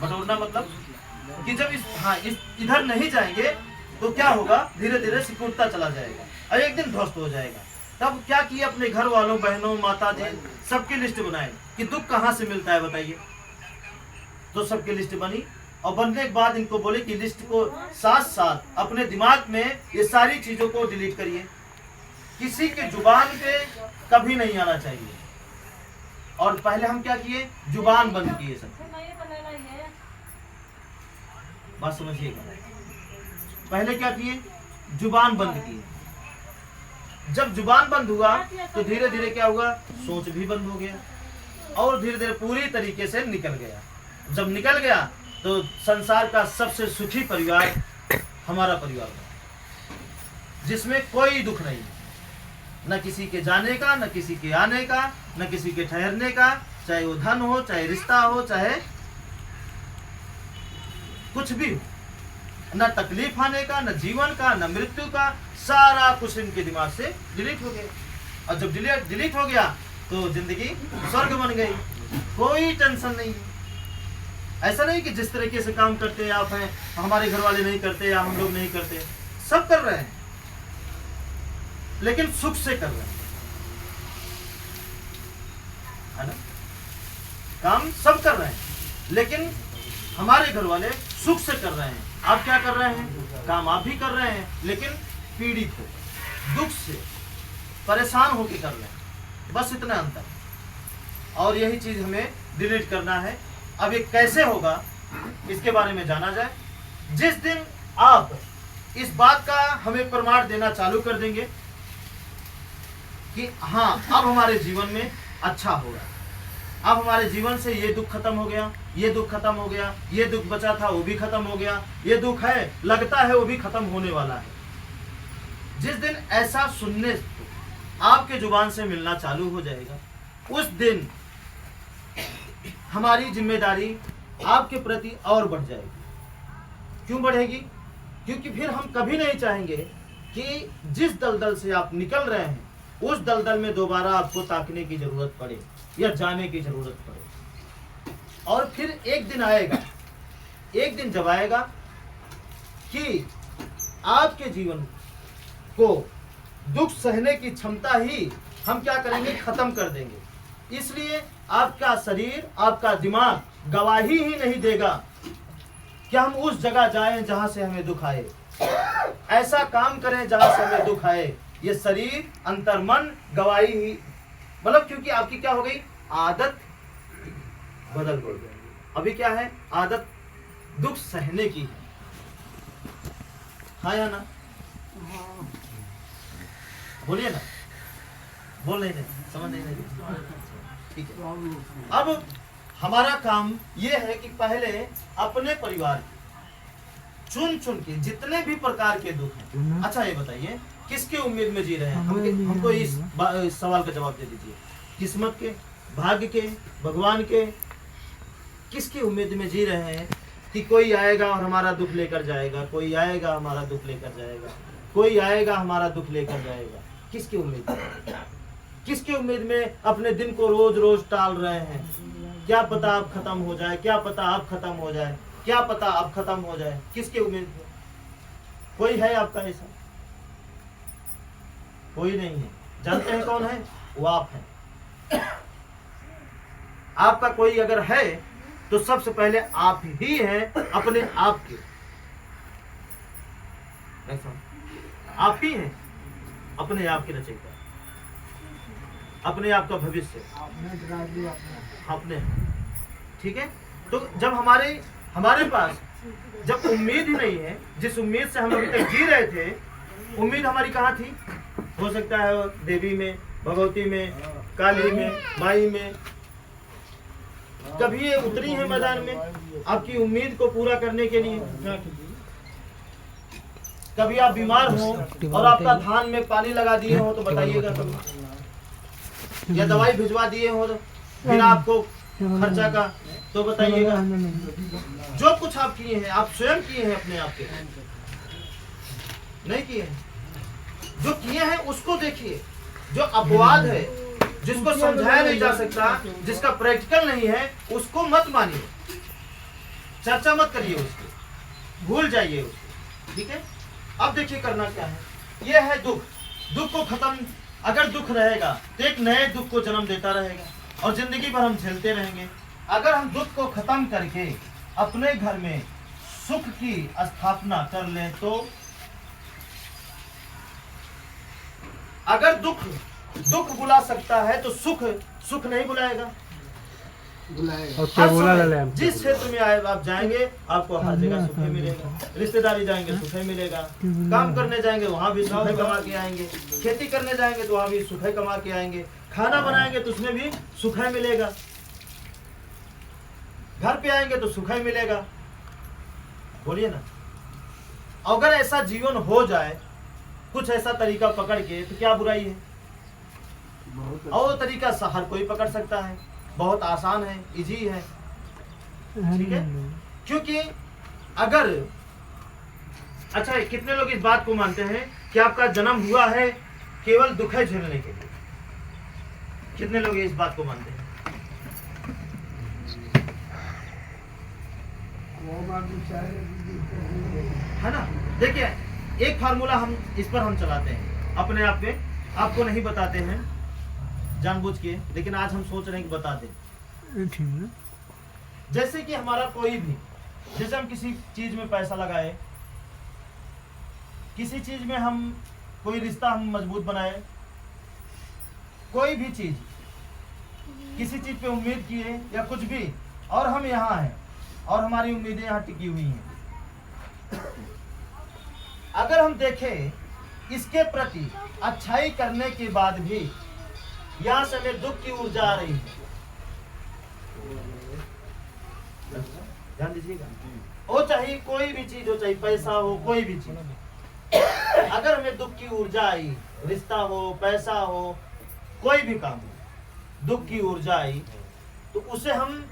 बटोरना मतलब कि जब इस इधर नहीं जाएंगे तो क्या होगा, धीरे धीरे सिकुड़ता चला जाएगा और एक दिन ध्वस्त हो जाएगा। तब क्या किया, अपने घर वालों, बहनों, माता जी सबकी लिस्ट बनाए कि दुख कहाँ से मिलता है बताइए। तो सबकी लिस्ट बनी और बनने के बाद इनको बोले कि लिस्ट को साथ साथ अपने दिमाग में ये सारी चीजों को डिलीट करिए, किसी के जुबान पे कभी नहीं आना चाहिए। और पहले हम क्या किए, जुबान बंद किए सब। बात समझिएगा, पहले क्या किए, जुबान बंद किए। जब जुबान बंद हुआ तो धीरे धीरे क्या हुआ, सोच भी बंद हो गया और धीरे धीरे पूरी तरीके से निकल गया। जब निकल गया तो संसार का सबसे सुखी परिवार हमारा परिवार था, जिसमें कोई दुख नहीं, न किसी के जाने का, न किसी के आने का, न किसी के ठहरने का, चाहे वो धन हो, चाहे रिश्ता हो, चाहे कुछ भी हो, न तकलीफ आने का, न जीवन का, न मृत्यु का, सारा कुछ इनके दिमाग से डिलीट हो गया। और जब डिलीट हो गया तो जिंदगी स्वर्ग बन गई, कोई टेंशन नहीं। ऐसा नहीं कि जिस तरीके से काम करते आप हैं, हमारे घर वाले नहीं करते या हम लोग नहीं करते, सब कर रहे हैं, लेकिन सुख से कर रहे हैं, है ना। काम सब कर रहे हैं लेकिन हमारे घर वाले सुख से कर रहे हैं। आप क्या कर रहे हैं, काम आप भी कर रहे हैं लेकिन पीड़ित हो, दुख से परेशान होकर कर रहे हैं, बस इतना अंतर। और यही चीज हमें डिलीट करना है। अब ये कैसे होगा इसके बारे में जाना जाए। जिस दिन आप इस बात का हमें प्रमाण देना चालू कर देंगे कि हाँ अब हमारे जीवन में अच्छा होगा, अब हमारे जीवन से ये दुख खत्म हो गया, ये दुख खत्म हो गया, ये दुख बचा था वो भी खत्म हो गया, ये दुख है लगता है वो भी खत्म होने वाला है। जिस दिन ऐसा सुनने आपके जुबान से मिलना चालू हो जाएगा, उस दिन हमारी जिम्मेदारी आपके प्रति और बढ़ जाएगी। क्यों बढ़ेगी? क्योंकि फिर हम कभी नहीं चाहेंगे कि जिस दलदल से आप निकल रहे हैं उस दलदल में दोबारा आपको ताकने की जरूरत पड़े या जाने की जरूरत पड़े। और फिर एक दिन आएगा, एक दिन जब आएगा कि आपके जीवन को दुख सहने की क्षमता ही हम क्या करेंगे, खत्म कर देंगे। इसलिए आपका शरीर, आपका दिमाग गवाही ही नहीं देगा कि हम उस जगह जाएं जहां से हमें दुख आए, ऐसा काम करें जहां से हमें दुख आए। ये शरीर, अंतर्मन गवाही ही, मतलब क्योंकि आपकी क्या हो गई, आदत बदल गई। अभी क्या है, आदत दुख सहने की है। हाँ या ना? बोलिए ना, बोल नहीं, समझ नहीं। ठीक है, अब हमारा काम ये है कि पहले अपने परिवार के चुन चुन के जितने भी प्रकार के दुख हैं, अच्छा ये बताइए किसके उम्मीद में जी रहे हैं? हमको इस सवाल का जवाब दे दीजिए। किस्मत के, भाग्य के, भगवान के, किसकी उम्मीद में जी रहे हैं कि कोई आएगा और हमारा दुख लेकर जाएगा, कोई आएगा हमारा दुख लेकर जाएगा, कोई आएगा हमारा दुख लेकर जाएगा? किसकी उम्मीद में? किसकी उम्मीद में अपने दिन को रोज रोज टाल रहे हैं? क्या पता आप खत्म हो जाए, क्या पता आप खत्म हो जाए, क्या पता आप खत्म हो जाए। किसकी उम्मीद में? कोई है आपका ऐसा? कोई नहीं है। जानते हैं कौन है? वो आप हैं। आपका कोई अगर है तो सबसे पहले आप ही हैं, अपने आप के। आप ही हैं अपने आप के रचयिता, अपने आप का भविष्य अपने। ठीक है, तो जब हमारे पास जब उम्मीद ही नहीं है, जिस उम्मीद से हम अभी तक जी रहे थे, उम्मीद हमारी कहाँ थी? हो सकता है देवी में, भगवती में, काली में, माई में, कभी ये उतरी है मैदान में आपकी उम्मीद को पूरा करने के लिए। कभी आप बीमार हो और आपका धान में पानी लगा दिए हो तो बताइएगा कभी, या दवाई भिजवा दिए हो तो बिना आपको खर्चा का तो बताइएगा। जो कुछ आप किए हैं, आप स्वयं किए हैं, अपने आप के नहीं किए हैं। जो किए हैं उसको देखिए। जो अपवाद है, जिसको समझाया नहीं जा सकता, जिसका प्रैक्टिकल नहीं है, उसको मत मानिए। चर्चा मत करिए उसकी, भूल जाइए उसको, ठीक है। अब देखिए करना क्या है, ये है दुख। दुख को खत्म, अगर दुख रहेगा तो एक नए दुख को जन्म देता रहेगा और जिंदगी भर हम झेलते रहेंगे। अगर हम दुख को खत्म करके अपने घर में सुख की स्थापना कर लें तो अगर दुख बुला सकता है तो सुख नहीं बुलाएगा। और क्या बोला लाले हम? जिस क्षेत्र में आए आप जाएंगे आपको हर जगह सुख ही मिलेगा। रिश्तेदारी जाएंगे सुख ही मिलेगा, काम करने जाएंगे वहां भी सुख ही कमा के आएंगे, खेती करने जाएंगे तो वहां भी सुख ही कमा के आएंगे, खाना बनाएंगे तो उसमें भी सुख ही मिलेगा, घर पे आएंगे तो सुख ही मिलेगा। बोलिए ना, अगर ऐसा जीवन हो जाए, कुछ ऐसा तरीका पकड़ के, तो क्या बुराई है। और वो तरीका हर कोई पकड़ सकता है, बहुत आसान है, इजी है, ठीक है। क्योंकि अगर अच्छा, कितने लोग इस बात को मानते हैं कि आपका जन्म हुआ है केवल दुख है झेलने के लिए? कितने लोग इस बात को मानते हैं? है ना। देखिए, एक फार्मूला हम इस पर हम चलाते हैं अपने आप में, आपको नहीं बताते हैं जानबूझ के, लेकिन आज हम सोच रहे हैं कि बता दें। जैसे कि हमारा कोई भी, जैसे हम किसी चीज में पैसा लगाए, किसी चीज में हम कोई रिश्ता हम मजबूत बनाए, कोई भी चीज, किसी चीज पे उम्मीद किए या कुछ भी, और हम यहाँ हैं और हमारी उम्मीदें यहाँ टिकी हुई हैं। अगर हम देखें इसके प्रति अच्छाई करने के बाद भी यहाँ से हमें दुख की ऊर्जा आ रही है, ध्यान दीजिएगा। वो चाहे कोई भी चीज हो, चाहे पैसा हो, कोई भी चीज, अगर हमें दुख की ऊर्जा आई, रिश्ता हो, पैसा हो, कोई भी काम हो, दुख की ऊर्जा आई, तो उसे हम